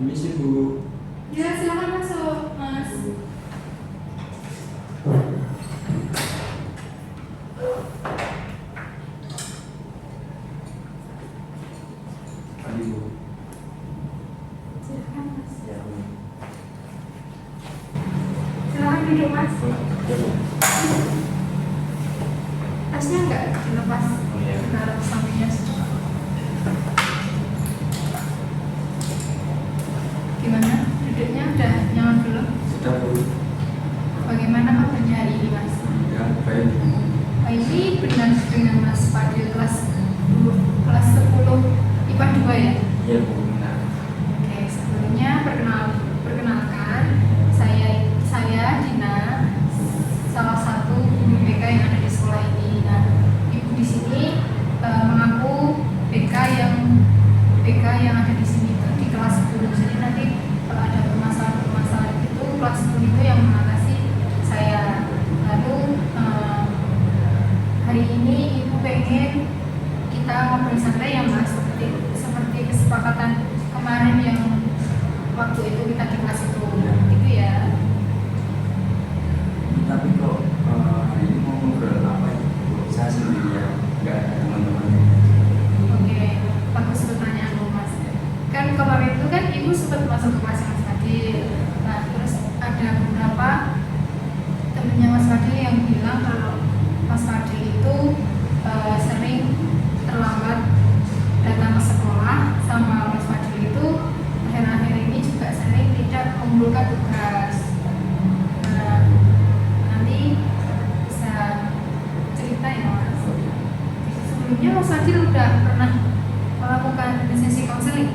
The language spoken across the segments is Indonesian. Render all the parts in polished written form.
Permisi Bu. Ya, silakan masuk, Mas. Pagi Bu. Silakan, Mas. Ya Bu. Silakan duduk, Mas. Ya Bu. Tasnya enggak dilepas. Oh iya. Taruh sampingnya saja. Gimana? Duduknya udah nyaman belum? Sudah Bu. Bagaimana kabarnya hari ini, Mas? Ya baik. Ini benar dengan Mas Fadil kelas 10 IPA 2 ya? Iya Bu. Benar. Oke, sebelumnya perkenalkan saya Dina, salah satu guru BK yang ada di sekolah ini. Nah, ibu di sini mengaku BK yang ada di sini itu di kelas 10. Jadi nanti kalau ada permasalahan itu kelas 10 itu yang mengatasi saya. Lalu hari ini ibu pengen kita ngobrol santai ya Mas, seperti kesepakatan kemarin yang waktu itu kita di kelas itu gitu ya. Tapi kok hari ini mau ngobrol apa ya Bu? Saya sendirian, nggak ada teman-teman. Oke, bagus pertanyaanmu Mas. Kan kemarin itu kan ibu sempat masuk ke kelas Mas Fadil. Nah terus ada beberapa temennya Mas Fadil yang bilang kalau Mas Fadil itu sering terlambat datang ke sekolah, sama Mas Fadil itu akhir-akhir ini juga sering tidak mengumpulkan tugas. Nah, nanti bisa cerita ya Mas. Sebelumnya Mas Fadil udah pernah melakukan sesi konseling?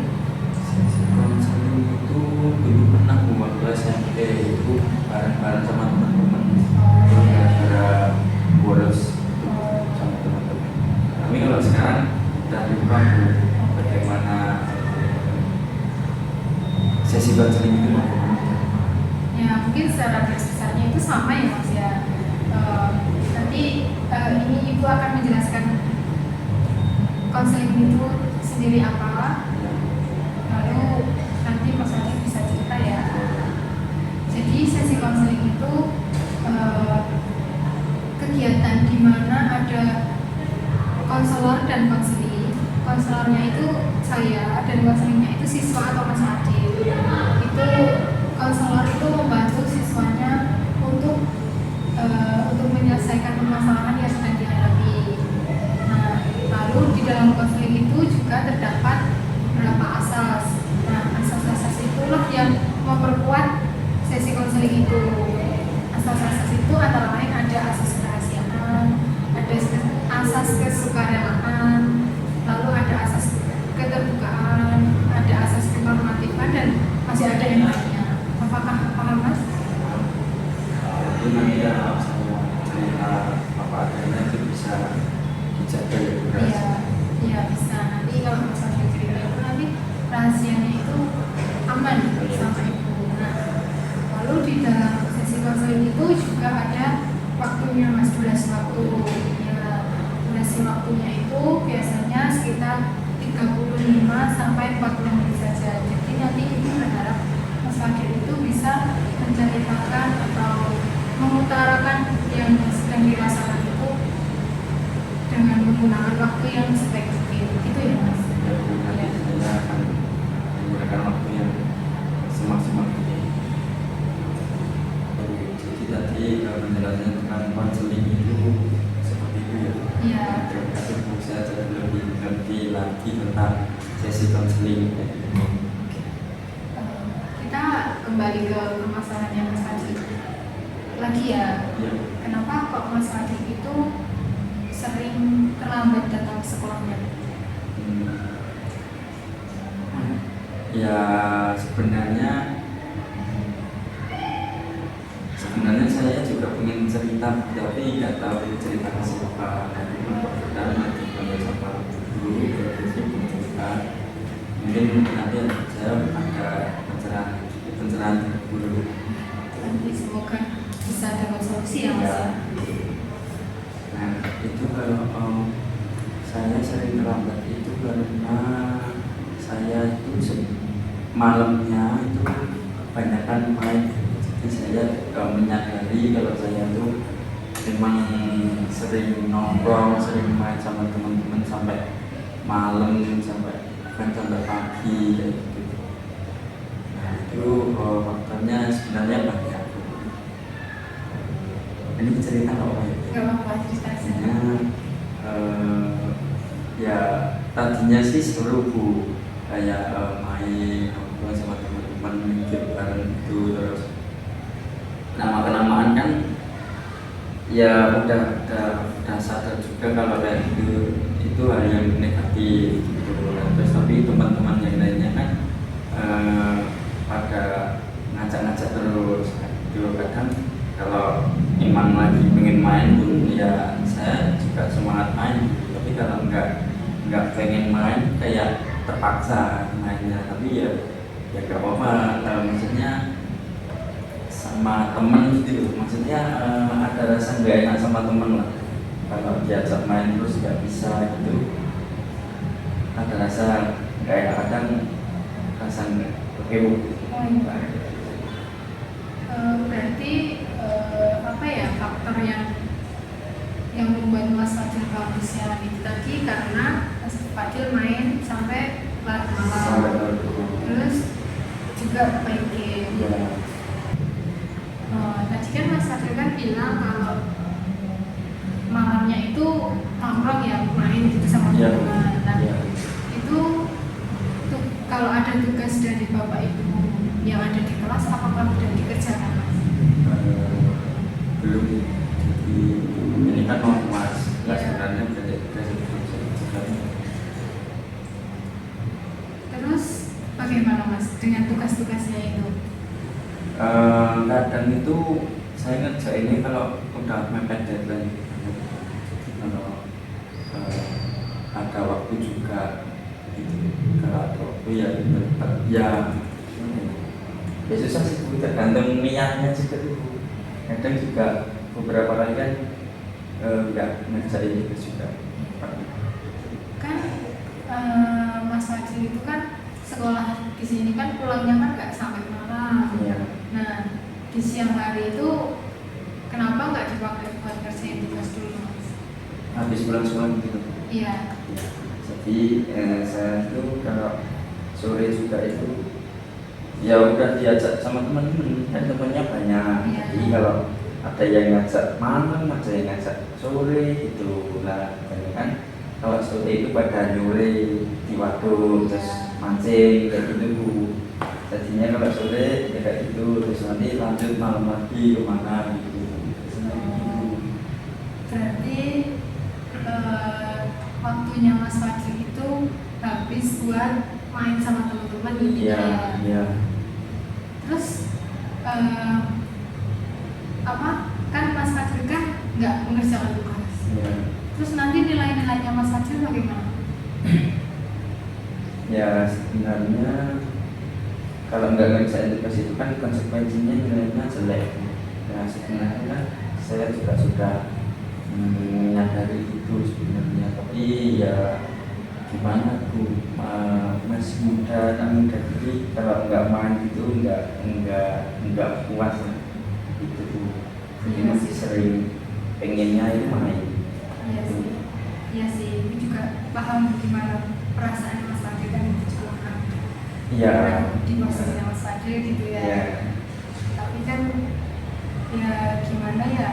Sesi konseling itu dulu pernah Bu, waktu SMP itu bareng-bareng sama teman-teman. Gara-gara bolos sama teman-teman. Tapi kalau sekarang udah lupa Bu, bagaimana sesi konseling itu Bu? Ya mungkin secara garis besarnya itu sama ya Mas ya. Nanti ini Ibu akan menjelaskan konseling itu sendiri apa, lalu nanti Mas Fadil bisa cerita ya. Jadi sesi konseling itu kegiatan di mana ada konselor dan konseling. Konselornya itu saya dan konselingnya itu siswa atau Mas Fadil. Itu konselor itu membantu siswanya untuk menyelesaikan permasalahan yang sedang dihadapi. Nah, lalu di dalam konseling itu juga terdapat beberapa asas. Nah, asas-asas itulah yang memperkuat sesi konseling itu. Asas-asas itu antara lain ada asas kerahasiaan, ada asas kesukarelaan, lalu ada asas keterbukaan, ada asas kenormatifan, dan masih ada yang lainnya. Apakah paham Mas? Jadi nanti kalau saya cerita apa adanya itu bisa dijaga ya Bu? Iya bisa. Nanti kalau Mas Fadil cerita itu nanti rahasianya itu aman sama ibu. Nah, lalu di dalam sesi konseling itu juga ada waktunya Mas, durasi waktu. Ya, durasi waktunya itu biasanya sekitar 35 sampai 40 menit saja. Jadi nanti ibu berharap Mas Fadil itu bisa menceritakan atau mengutarakan yang sedang dirasakan itu dengan menggunakan waktu yang sebaik mungkin. Itu ya Mas. Ya Bu, nanti saya akan menggunakan waktu yang semaksimal mungkin. Jadi tadi penjelasan tentang konseling itu seperti itu ya. Iya. Terima kasih Bu, saya jadi lebih ngerti lagi tentang sesi konseling. Kita kembali ke permasalahannya Mas Fadil lagi ya. Ya. Kenapa kok Mas Fadil itu sering terlambat datang ke sekolahnya? Ya sebenarnya saya juga pengen cerita, tapi nggak tahu cerita ke siapa. Nanti kita nanti panggil sama guru jadi cerita. Mungkin nanti saya ada pencerahan guru. Nanti semoga bisa dapat solusi ya Mas. Ya. Nah itu kalau saya sering terlambat itu karena saya itu malamnya itu kebanyakan main. Jadi saya menyadari kalau saya tuh memang sering nongkrong, sering main sama teman-teman sampai malam, sampai bahkan sampai pagi kayak gitu. Nah itu faktornya sebenarnya banyak. Ini cerita apa ya? Gak apa-apa cerita saja. Ya tadinya sih seru Bu, kayak main ngobrol sama teman-teman, mikir bareng itu, terus lama kelamaan kan ya udah sadar juga kalau kayak gitu itu hal yang negatif gitu. Terus tapi teman-teman yang lainnya kan pada ngajak-ngajak terus gitu. Kadang kalau emang lagi pengen main pun ya saya juga semangat main gitu. Tapi kalau nggak pengen main kayak terpaksa mainnya, tapi ya gak apa-apa. Maksudnya sama temen gitu, maksudnya ada rasa nggak enak sama temen lah kalau diajak main terus nggak bisa gitu, ada rasa nggak enak, kadang rasa nggak oke Bu. Berarti apa ya faktor yang membuat Mas Fadil bagusnya itu tadi karena Mas Fadil main sampai larut malam, terus juga main game. Ya. Tadi kan Mas Fadil kan bilang kalau malamnya itu nongkrong ya, main gitu sama Ya. teman. Nah, Ya. itu kalau ada tugas dari Bapak Ibu yang ada di kelas, apakah sudah dikerjakan Mas? Belum. Jadi ini kan mau Mas, Ya. sebenarnya belajar Terus bagaimana Mas dengan tugas-tugasnya itu? kadang itu saya ngerjainnya kalau udah mepet deadline, kalau ada waktu juga gitu. Kalau ada waktu ya tetap ya susah sih Bu, tergantung niatnya juga Bu. Kadang juga beberapa kali kan nggak ngerjain itu juga. Kan Mas Fadil itu kan sekolah di sini kan pulangnya kan nggak sampai malam. Iya. Nah, di siang hari itu kenapa nggak dipakai buat kerjain tugas dulu Mas? Habis pulang sekolah gitu. Iya. Jadi saya itu kalau sore juga itu ya udah diajak sama teman-teman, kan temannya banyak. Iya. Jadi kalau ada yang ngajak malam, ada yang ngajak sore gitu. Nah, kan kalau sore itu pada nyore di waduk, terus mancing kayak gitu Bu. Jadinya kalau sore ya kayak gitu, terus nanti lanjut malam lagi kemana gitu. Biasanya gitu. Berarti waktunya Mas Fadil itu habis buat main sama teman-teman gitu Iya, ya. iya. Terus apa? Kan Mas Fadil kan nggak mengerjakan tugas. Iya. Terus nanti nilai-nilainya Mas Fadil bagaimana? Ya sebenarnya kalau nggak ngerjain tugas itu kan konsekuensinya nilainya jelek. Nah sebenarnya saya juga sudah menyadari itu sebenarnya, tapi ya gimana Bu, masih muda, anak muda, jadi kalau nggak main itu nggak puas gitu Bu. Jadi Iya masih sih. sering pengennya itu main. Iya sih. Iya sih. Ini juga paham gimana perasaan Mas Fadil kan itu juga kan. Iya. Di posisinya Mas Fadil gitu ya. Iya. Tapi kan ya gimana ya,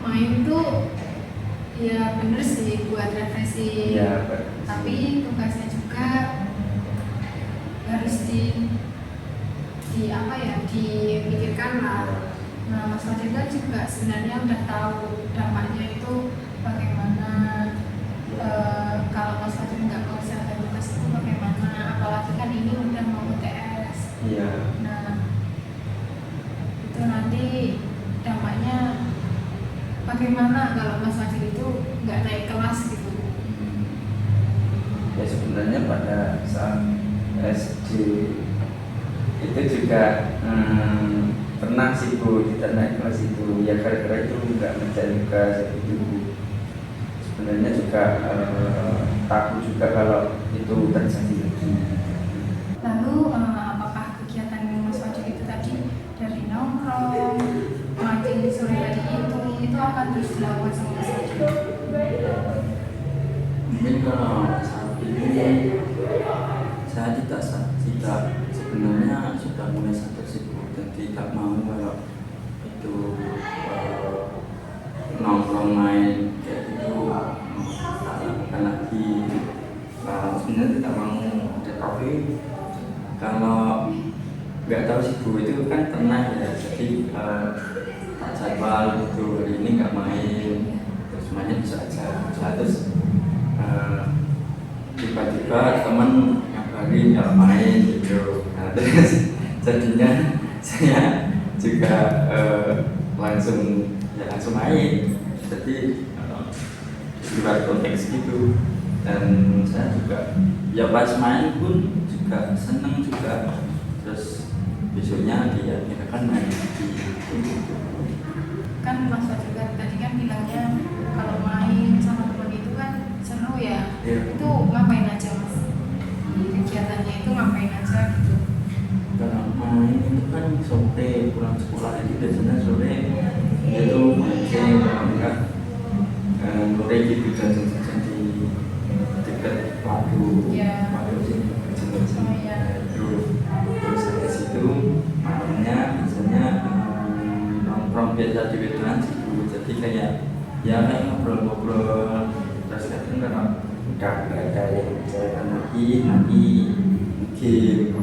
main tuh ya bener sih buat refreshing. Iya. Tapi tugasnya juga harus di apa ya, dipikirkan lah. Nah Mas Fadil kan juga sebenarnya udah tahu dampaknya itu bagaimana. Kalau Mas Fadil nggak mengerjakan tugas itu bagaimana, apalagi kan ini udah mau UTS. Iya. Nah itu nanti dampaknya bagaimana kalau Mas Fadil itu nggak naik kelas gitu. Ya sebenarnya pada saat SD itu juga pernah sih Bu tidak naik kelas itu, ya gara-gara itu nggak ngerjain tugas itu Bu. Sebenarnya juga takut juga kalau itu itu terjadi lagi. Lalu apakah kegiatan Mas Fadil itu tadi dari nongkrong, mancing di sore tadi itu akan terus dilakukan sama Mas Fadil? Mungkin kalau saat ini saya tidak sebenarnya sudah mulai sadar sibuk dan tidak mau kalau itu nongkrong main kayak gitu tak lakukan lagi. Sebenarnya tidak mau, tapi kalau nggak tahu sibuk itu kan pernah ya, jadi tak jadwal itu hari ini nggak main, terus mainnya bisa aja. Terus tiba-tiba teman ngabarin nggak main gitu. Nah, terus jadinya saya juga langsung main, jadi di luar konteks gitu. Dan saya juga ya pas main pun juga seneng juga, terus besoknya dia kan main lagi gitu. Kan Mas Fadil tadi kan bilangnya kalau main sama teman itu kan seru ya. Itu ngapain aja Mas? Kegiatannya itu ngapain aja gitu? Kalau main itu kan sore pulang sekolah itu biasanya sore itu mancing, kalau enggak sore gitu jajan-jajan di dekat waduk sini terus dari situ malamnya biasanya nongkrong biasa di wetan situ, jadi kayak ngobrol-ngobrol. Terus kadang kalau udah nggak ada yang bicarakan lagi, nanti game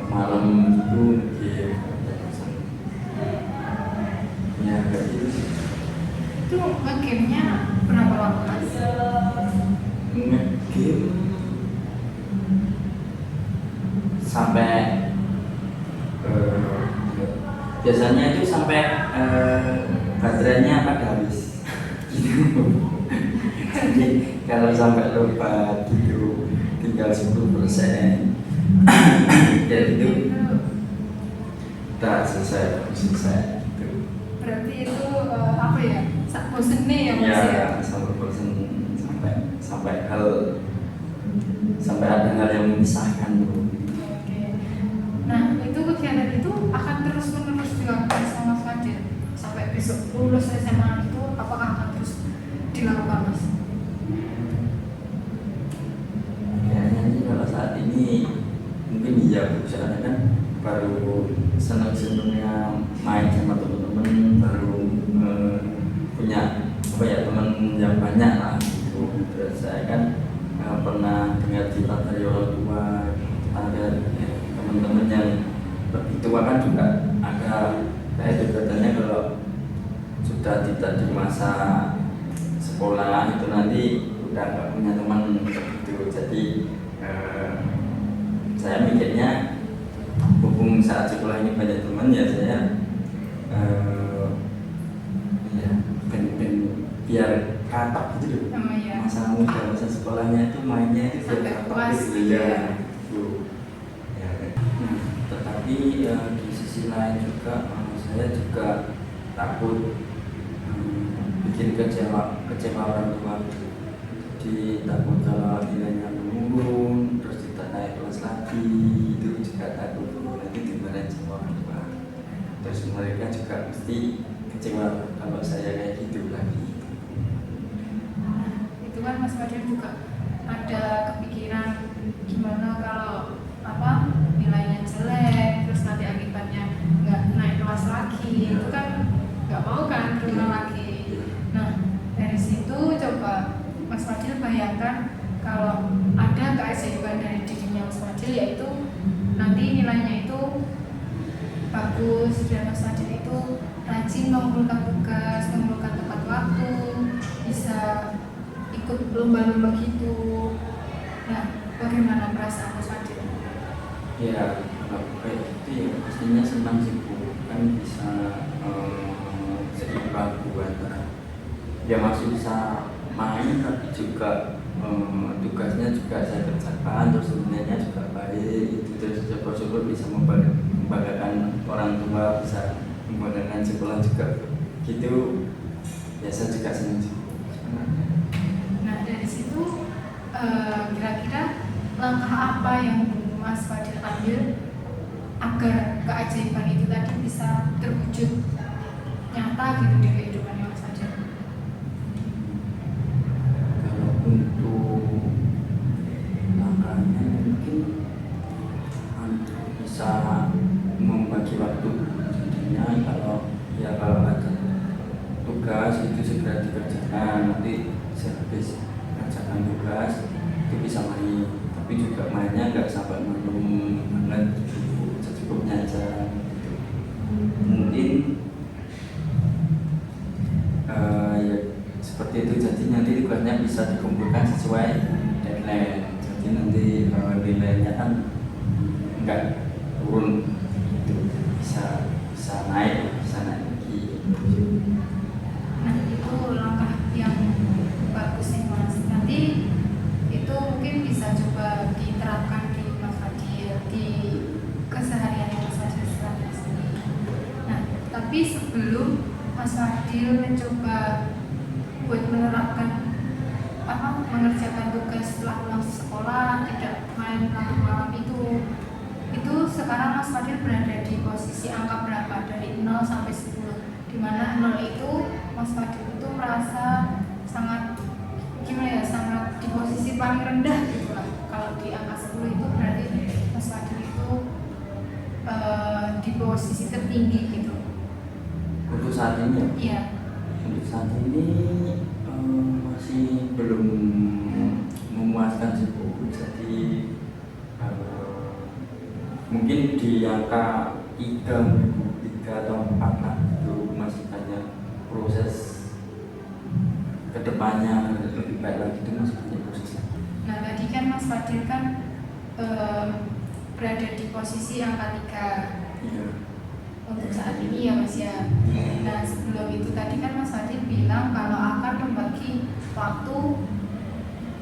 malam itu game ya kayak gitu sih. Itu nge-game-nya berapa lama Mas? Nge-game sampai biasanya itu sampai baterainya pada habis gitu. Jadi kalau sampai lupa gitu tinggal 10% ya gitu udah selesai gitu. Berarti itu apa ya? Sak bosen nih ya Mas ya? Sampai bosen, sampai ada hal yang memisahkan gitu. Oke. Nah itu kegiatan itu akan terus menerus dilakukan sama Mas Fadil sampai besok lulus SMA itu, apakah akan terus dilakukan Mas? Kayaknya sih kalau saat ini mungkin iya, soalnya kan baru senang-senangnya main sama teman-teman, baru punya teman yang banyak lah gitu. Terus saya kan pernah dengar cerita dari orang tua, ada teman-teman yang lebih tua kan juga ada kayak itu, katanya kalau sudah tidak di masa sekolah itu nanti udah nggak punya teman gitu. Jadi saya mikirnya hubung saat sekolah ini banyak teman ya saya biar katak gitu loh. Masa muda, masa sekolahnya itu mainnya itu biar katak gitu ya. Tetapi di sisi lain juga saya juga takut bikin kecewa orang tua. Jadi takut kalau nilainya menurun, terus tidak naik kelas lagi, itu juga takut nanti dimarahin sama orang tua. Terus mereka juga pasti kecewa kalau saya kayak gitu lagi. Itu kan Mas Fadil juga ada kepikiran gimana kalau nilainya jelek, terus nanti akibatnya nggak naik kelas lagi, itu kan nggak mau kan berulang lagi. Nah dari situ coba Mas Fadil bayangkan kalau ada keajaiban dari dirinya Mas Fadil, yaitu nanti nilainya itu bagus dan Mas Fadil itu rajin mengumpulkan tugas, mengumpulkan tepat waktu, bisa ikut lomba-lomba gitu. Nah, bagaimana perasaan Mas Fadil? Ya, kayak gitu ya pastinya senang sih Bu, kan bisa seimbang buat ya masih bisa main tapi juga tugasnya juga saya kerjakan, terus nilainya juga baik, terus syukur-syukur bisa membanggakan orang tua, bisa membanggakan sekolah juga gitu, biasa juga senang sih. Nah dari situ langkah apa yang Mas Fadil ambil agar keajaiban itu tadi bisa terwujud nyata gitu di kehidupannya Mas Fadil? Kalau untuk langkahnya mungkin bisa membagi waktu. Jadinya kalau ada tugas itu segera dikerjakan, nanti sehabis kerjakan tugas itu bisa main, tapi juga mainnya nggak sampai malam banget gitu, secukupnya aja. Mungkin ya seperti itu, jadi nanti tugasnya bisa dikumpulkan sesuai deadline, jadi nanti nilainya kan nggak turun gitu, bisa naik lagi. Nah itu langkah yang bagus nih Mas. Nanti itu mungkin bisa coba diterapkan di Mas Fadil, di keseharian Mas Fadil setelah sini. Nah tapi sebelum Mas Fadil mencoba buat menerapkan mengerjakan tugas setelah pulang sekolah, tidak main malam-malam itu sekarang Mas Fadil berada di posisi angka berapa dari 0 sampai 10, dimana 0 itu Mas Fadil itu merasa sangat sangat di posisi paling rendah gitu lah. Kalau di angka 10 itu berarti Mas Fadil itu di posisi tertinggi gitu. Untuk saat ini ya? Iya. Untuk saat ini masih belum memuaskan sih Bu. Jadi mungkin di angka 3 atau 4 lah, itu masih banyak proses kedepannya lebih baik lagi, itu masih banyak proses. Nah tadi kan Mas Fadil kan berada di posisi angka 3. Iya. Untuk saat ini ya Mas ya. Nah sebelum itu tadi kan Mas Fadil bilang kalau akan membagi waktu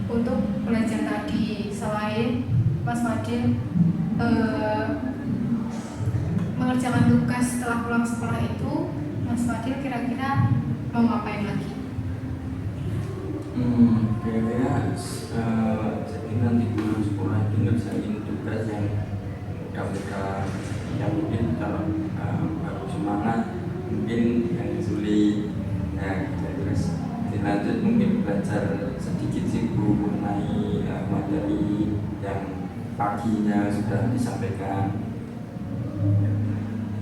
untuk belajar tadi. Selain Mas Fadil mengerjakan tugas setelah pulang sekolah itu, Mas Fadil kira-kira mau ngapain lagi? Kira-kira jadi nanti pulang sekolah itu ngerjain tugas yang mudah-mudah, yang mungkin kalau baru semangat mungkin yang sulit, ya terus dilanjut mungkin belajar sedikit sih Bu mengenai materi yang paginya sudah disampaikan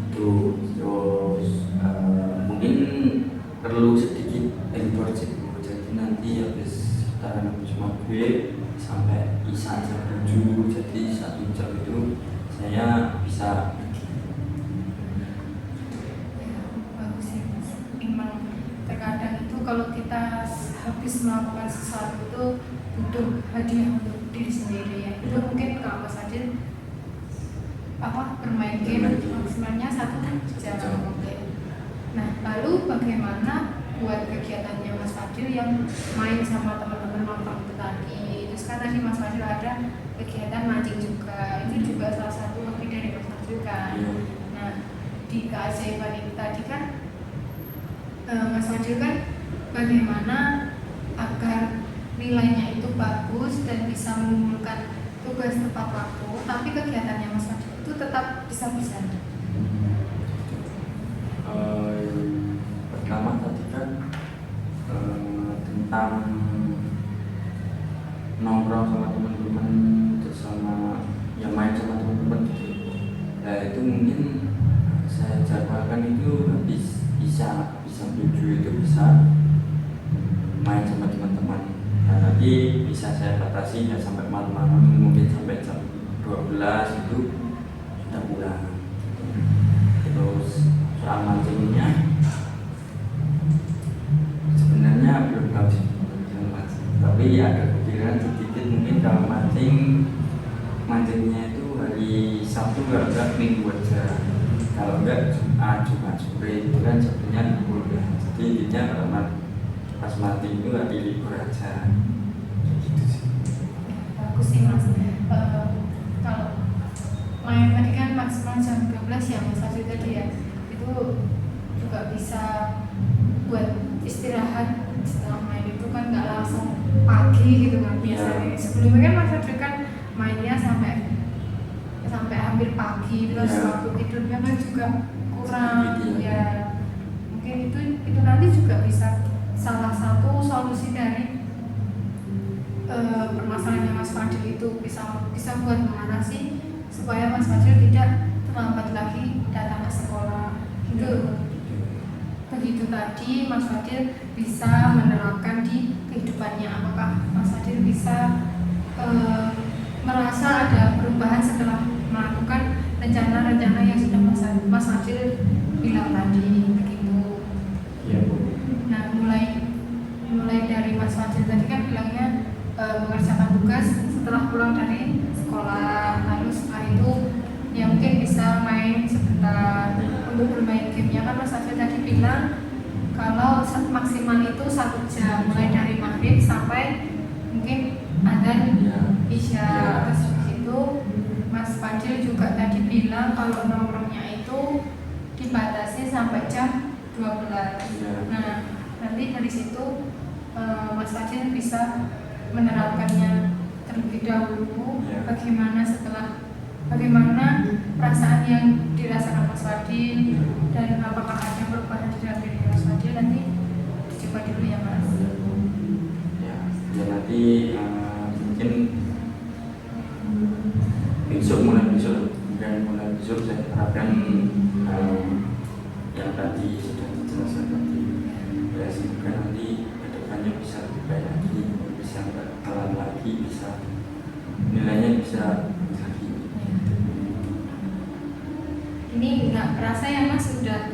itu. Terus mungkin perlu sedikit effort sih Bu, jadi nanti habis maghrib sampai isya jam 7, jadi 1 jam itu saya bisa. Bagus ya Mas. Memang terkadang itu kalau kita habis melakukan sesuatu itu butuh hadiah untuk diri sendiri ya. Itu mungkin kalau Mas Fadil bermain game maksimalnya 1 jam. Oke. Nah lalu bagaimana buat kegiatannya Mas Fadil yang main sama teman-teman nongkrong itu tadi? Terus kan tadi Mas Fadil ada kegiatan mancing juga, itu juga salah satu hobi dari Mas Fadil kan. Nah di keajaiban itu tadi kan Mas Fadil kan bagaimana agar nilainya itu bagus dan bisa mengumpulkan tugas tepat waktu, tapi kegiatannya Mas Fadil itu tetap bisa berjalan. Pertama tadi kan tentang nongkrong sama teman-teman, terus sama yang main sama teman-teman gitu. Nah itu mungkin saya jadwalkan itu habis bisa 7 itu bisa main sama teman-teman. Nah nanti bisa saya batasi ya sampai malam-malam, mungkin sampai jam 12 itu sudah pulang. Terus soal mancingnya sebenarnya belum tahu sih, tapi ada kepikiran sedikit mungkin kalau mancingnya itu hari Sabtu, kalau enggak Minggu aja, kalau enggak Jumat sore itu kan Sabtunya libur ya. Jadi intinya kalau pas mancing itu hari libur aja gitu sih. Bagus sih Mas. Kalau main tadi kan maksimal jam 12 ya Mas Fadil tadi ya, itu juga bisa buat istirahat setelah main itu kan nggak langsung pagi gitu kan biasanya. Sebelumnya kan Mas Fadil kan mainnya sampai hampir pagi, terus Ya. waktu tidurnya kan juga kurang. Sedikit, ya. Ya mungkin itu nanti juga bisa salah satu solusi dari permasalahannya Mas Fadil itu, bisa buat mengatasi supaya Mas Fadil tidak terlambat lagi datang ke sekolah gitu. Begitu tadi Mas Fadil bisa menerapkan di kehidupannya, apakah Mas Fadil bisa merasa ada perubahan setelah melakukan rencana-rencana yang sudah Mas Fadil bilang tadi begitu. Iya Bu. Nah mulai dari Mas Fadil tadi kan bilangnya mengerjakan tugas setelah pulang dari sekolah, lalu setelah itu ya mungkin bisa main sebentar. Untuk bermain gamenya kan Mas Fadil tadi bilang kalau maksimal itu 1 jam, mulai dari maghrib sampai mungkin adzan Ya. isya. Terus habis itu Mas Fadil juga tadi bilang kalau nongkrongnya itu dibatasi sampai jam 12. Ya. Nah nanti dari situ Mas Fadil bisa menerapkannya terlebih dahulu. Ya. Bagaimana perasaan yang dirasakan Mas Fadil dan apakah ada perubahan di dalam diri Mas Fadil, nanti dicoba dulu ya Mas. Ya nanti mungkin mulai besok saya terapkan yang tadi sudah dijelaskan tadi. Ya semoga nanti kedepannya bisa lebih baik lagi, bisa nggak telat lagi, bisa nilainya bisa lagi. Ini nggak kerasa ya Mas, sudah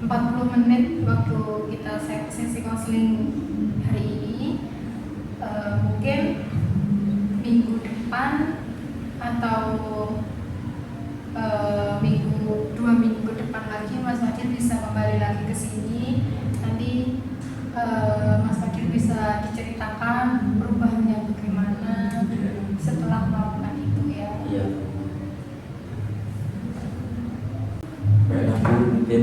40 menit waktu kita sesi konseling hari ini. Mungkin minggu depan atau 2 minggu ke depan lagi Mas Fadil bisa kembali lagi ke sini. Nanti Mas Fadil bisa diceritakan perubahannya bagaimana setelah melakukan itu ya. Iya. Baiklah Bu, mungkin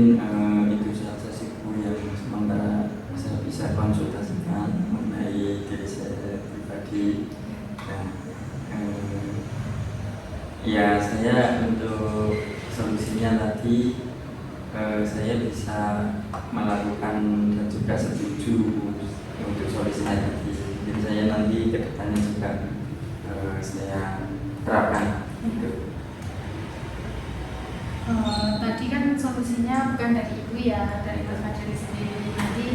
itu saja sih Bu yang sementara saya bisa konsultasikan mengenai diri saya pribadi. Nah, ya saya untuk solusinya tadi saya bisa melakukan dan juga setuju untuk solusi saya tadi. Jadi saya nanti ke depannya juga saya terapkan gitu. Tadi kan solusinya bukan dari Ibu ya, dari Mas Fadil sendiri. Nanti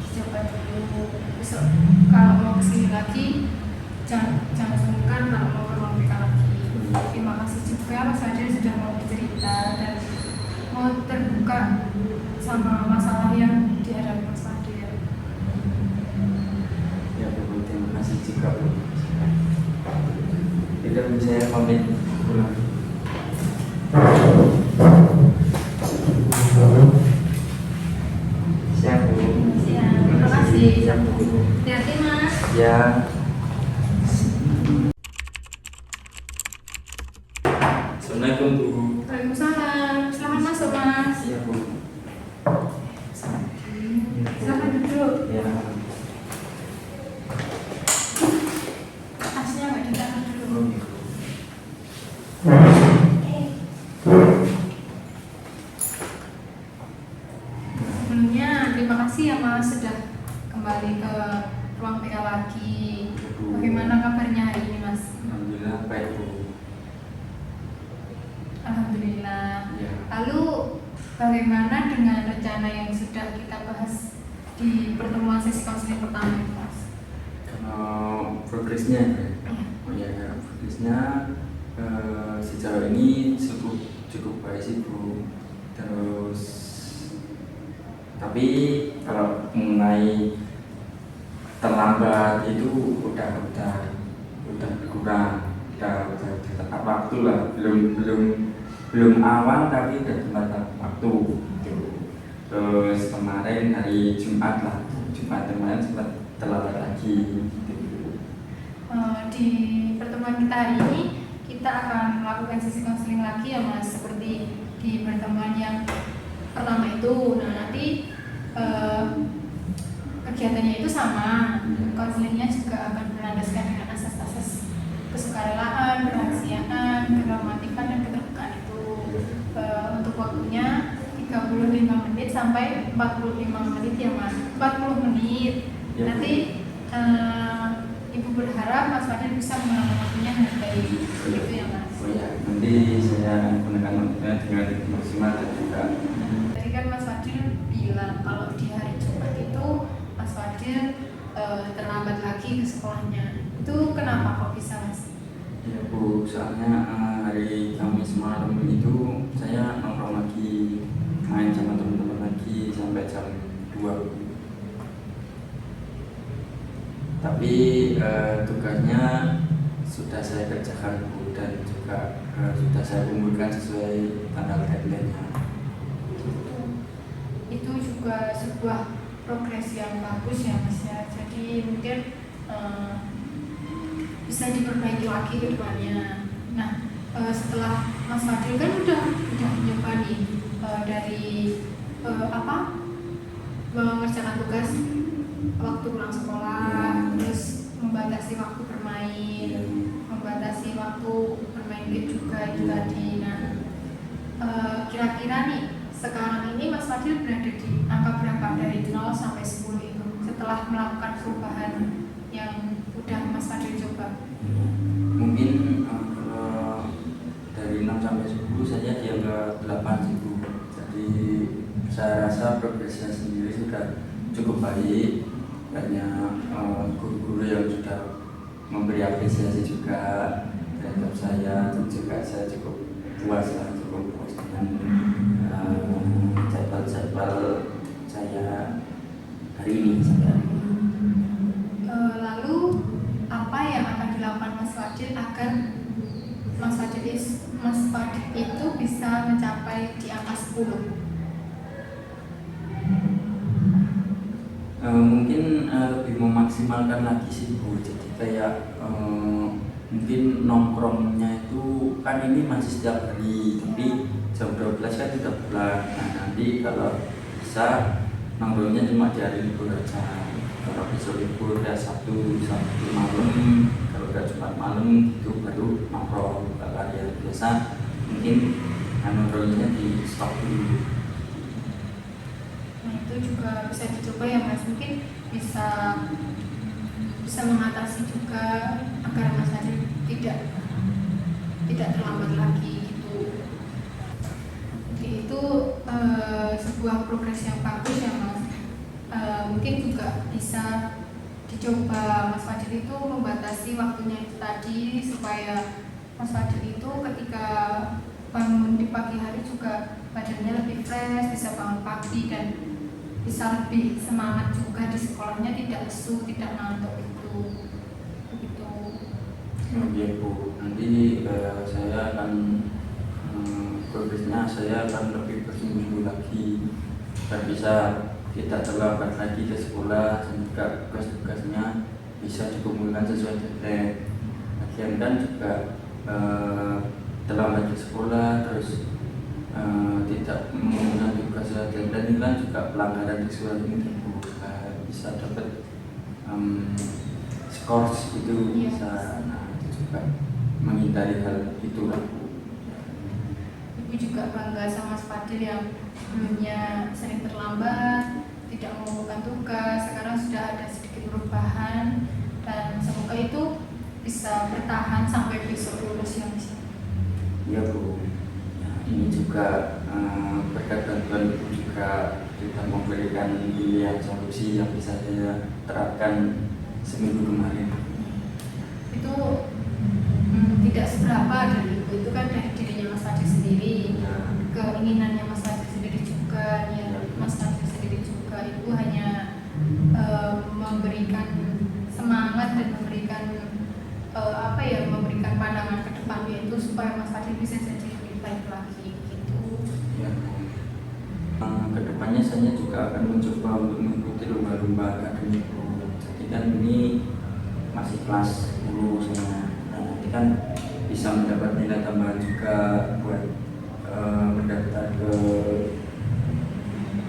dicoba dulu. Besok kalau mau kesini lagi jangan sungkan kalau mau ke ruang BK lagi. Terima kasih juga Mas Fadil sudah mau bercerita dan mau terbuka sama masalah yang dihadapi Mas Fadil. Ya Bu, terima kasih juga Bu. Tidak saya pamit pulang. Siap Bu. Siap, terima kasih. Siap Bu. Hati-hati Mas. Ya. Assalamualaikum Bu. Waalaikumsalam. Selamat masuk Mas. Iya Bu. Silakan duduk. Ya. Tasnya nggak ditaruh dulu. Sebelumnya terima kasih ya Mas sudah kembali ke ruang PK lagi. Bagaimana kabarnya hari ini Mas? Alhamdulillah baik Bu. Alhamdulillah. Ya. Lalu bagaimana dengan rencana yang sudah kita bahas di pertemuan sesi konseling pertama itu Mas? Kalau progresnya Iya. oh ya progresnya sejauh ini cukup baik sih Bu. Terus tapi kalau mengenai terlambat itu udah berkurang, udah tepat waktu lah, belum awal tapi udah tepat waktu gitu. Terus kemarin hari Jumat kemarin sempat terlambat lagi gitu. Di pertemuan kita hari ini kita akan melakukan sesi konseling lagi ya Mas, seperti di pertemuan yang pertama itu. Nah nanti kegiatannya itu sama, konselingnya juga akan berlandaskan dengan asas-asas kesukarela keromantikan dan keterbukaan itu. Untuk waktunya 35 menit sampai 45 menit ya Mas. 40 menit. Ya. Nanti Ibu berharap Mas Fadil bisa mengatur waktunya dengan baik. Begitu ya Mas. Oh ya, nanti saya akan gunakan waktunya dengan maksimal dan juga. Tadi kan Mas Fadil bilang kalau di hari Jumat itu Mas Fadil terlambat lagi ke sekolahnya. Itu kenapa kok bisa Mas? Ya Bu, soalnya hari Kamis malam itu saya nongkrong lagi, main sama teman-teman lagi sampai jam 2. Tapi tugasnya sudah saya kerjakan Bu, dan juga sudah saya kumpulkan sesuai tanggal deadline-nya. Itu juga sebuah progres yang bagus ya Mas ya. Jadi mungkin bisa diperbaiki lagi ke depannya. Nah, setelah Mas Fadil kan udah nyoba nih dari mengerjakan tugas waktu pulang sekolah, terus membatasi waktu bermain, membatasi waktu bermain game juga itu tadi. Nah, kira-kira nih sekarang ini Mas Fadil berada di angka berapa dari 0 sampai 10 itu setelah melakukan perubahan yang udah Mas Fadil coba? Mungkin kalau dari 6 sampai 10 saya di angka 8 sih Bu. Jadi saya rasa progresnya sendiri sudah cukup baik. Banyak guru-guru yang sudah memberi apresiasi juga terhadap saya, dan juga saya cukup puas dengan jadwal saya hari ini sampai hari ini. Lalu apa yang akan dilakukan Mas Fadil agar Mas Fadil itu bisa mencapai di angka 10? Mungkin lebih memaksimalkan lagi sih Bu. Jadi kayak mungkin nongkrongnya itu kan ini masih setiap hari, tapi jam 12 kan sudah pulang. Nah nanti kalau bisa nongkrongnya cuma di hari libur aja. Kalau besok libur ya Sabtu malam, kalau udah Jumat malam itu baru nongkrong. Kalau hari biasa mungkin nongkrongnya di stop dulu. Nah, itu juga bisa dicoba ya Mas, mungkin bisa mengatasi juga agar Mas Fadil tidak terlambat lagi gitu. Jadi itu sebuah progres yang bagus ya Mas. Mungkin juga bisa dicoba Mas Fadil itu membatasi waktunya itu tadi, supaya Mas Fadil itu ketika bangun di pagi hari juga badannya lebih fresh, bisa bangun pagi dan bisa lebih semangat juga di sekolahnya, tidak lesu, tidak ngantuk itu. Begitu. Iya Bu, nanti saya akan progresnya saya akan lebih bersungguh-sungguh lagi dan bisa tidak terlambat lagi ke sekolah, dan juga tugas-tugasnya bisa dikumpulkan sesuai deadline. Lagian kan juga terlambat ke sekolah terus tidak mengumpulkan tugas sesuai deadline ini kan juga pelanggaran di sekolah ini bisa dapat skor itu bisa. Nah itu juga menghindari hal itu lah. Ibu juga bangga sama Mas Fadil yang dulunya sering terlambat, tidak mengumpulkan tugas, sekarang sudah ada sedikit perubahan, dan semoga itu bisa bertahan sampai besok lulus ya Mas. Iya Bu. Nah, ini juga berkat bantuan Ibu juga kita memberikan pilihan solusi yang bisa saya terapkan seminggu kemarin. Itu tidak seberapa dari Ibu, itu kan dari dirinya Mas Fadil sendiri, keinginannya Mas Fadil sendiri juga, ya Mas Fadil sendiri juga. Ibu hanya memberikan semangat dan memberikan memberikan pandangan ke depan, yaitu supaya Mas Fadil bisa jadi lebih baik lagi gitu. Ya. Kedepannya saya juga akan mencoba untuk mengikuti lomba-lomba akademik. Jadi kan ini masih kelas 10 saya. Nah, nanti kan bisa mendapat nilai tambahan juga buat mendaftar ke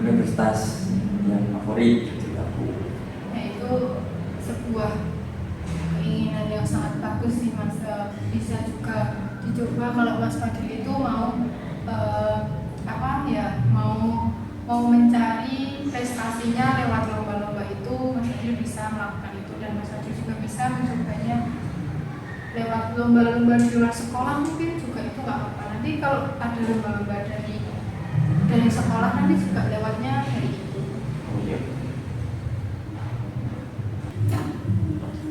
universitas yang favorit gitu aku. Nah itu sebuah keinginan yang sangat bagus sih Mas, bisa juga dicoba kalau Mas Fadil itu mau mau mencari prestasinya lewat lomba-lomba itu, Mas Fadil bisa melakukan itu, dan Mas Fadil juga bisa mencobanya lewat lomba-lomba di luar sekolah mungkin juga itu nggak apa-apa. Nanti kalau ada lomba-lomba dari sekolah nanti juga lewatnya dari itu. Oh iya.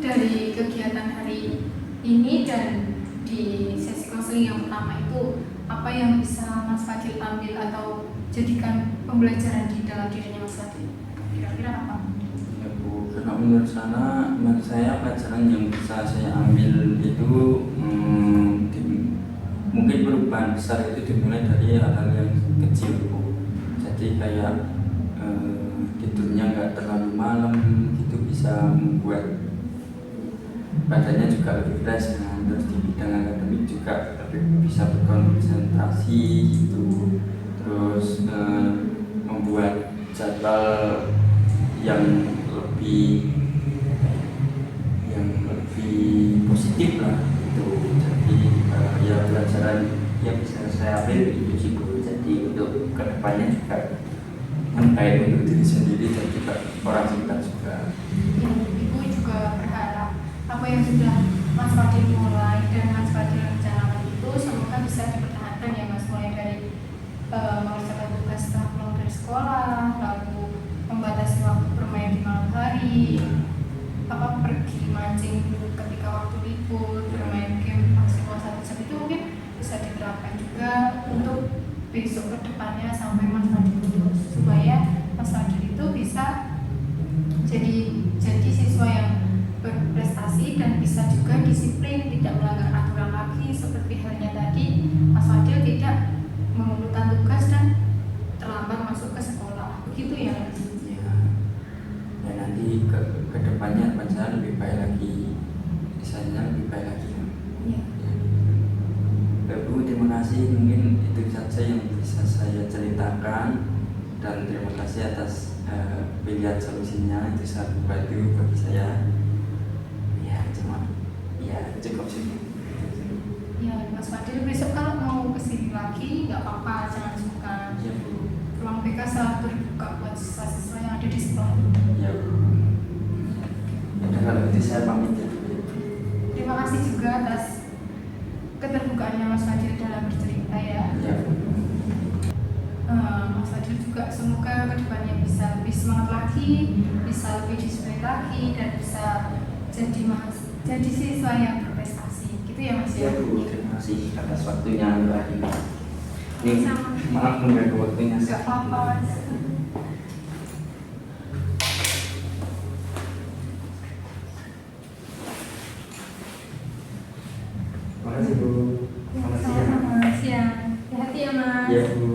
Dari kegiatan hari ini dan di sesi konseling yang pertama itu, apa yang bisa Mas Fadil ambil atau jadikan pembelajaran di dalam dirinya Mas Fadil? Kira-kira apa? Ya Bu, karena menurut saya pelajaran yang bisa saya ambil itu mungkin perubahan besar itu dimulai dari hal-hal yang kecil Bu. Jadi kayak tidurnya nggak terlalu malam gitu bisa membuat badannya juga lebih fresh. Terus di bidang akademik juga lebih bisa berkonsentrasi gitu. Terus membuat jadwal yang lebih positif lah itu. Jadi ya pelajaran yang bisa saya ambil itu sih Bu. Jadi untuk kedepannya juga baik untuk diri sendiri dan juga orang sekitar juga. Ya, Ibu juga berharap apa yang sudah Mas Fadil mulai dan Mas Fadil rencanakan itu semoga bisa dipertahankan ya Mas, mulai dari mengerjakan tugas setelah pulang dari sekolah, lalu membatasi waktu bermain di malam hari, pergi mancing ketika waktu libur, bermain game maksimal 1 jam, itu mungkin bisa diterapkan juga untuk besok kedepannya sampai Mas Fadil lulus, supaya Mas Fadil itu bisa jadi siswa yang berprestasi dan bisa juga disiplin, tidak melanggar aturan lagi, seperti halnya tadi Mas Fadil tidak mengumpulkan tugas dan terlambat masuk ke sekolah, begitu ya Mas? Ya nanti ke depannya saya lebih baik lagi, misalnya lebih baik lagi. Ya. Ya Bu, terima kasih, mungkin itu saja yang bisa saya ceritakan, dan terima kasih atas pilihan solusinya, itu sangat membantu bagi saya. Ya cukup sih. Ya Mas Fadil, besok kalau mau kesini lagi nggak apa-apa, jangan sungkan. Ya Bu. Ruang BK selalu terbuka buat siswa-siswa yang ada di sekolah. Ya Bu. Ya kalau itu saya pamit ya. Terima kasih juga atas keterbukaannya Mas Fadil dalam bercerita ya. Ya Bu. Mas Fadil juga semoga kedepannya bisa lebih semangat lagi, bisa lebih disiplin lagi, dan bisa jadi siswa yang berprestasi, gitu ya Mas Ya ya. Bu, terima kasih atas waktunya untuk hari ini. Ini Sama. maaf mengganggu waktunya. Gak apa-apa Mas. Terima kasih Bu. Selamat siang. Sama-sama, siang. Hati-hati ya Mas. Ya Bu.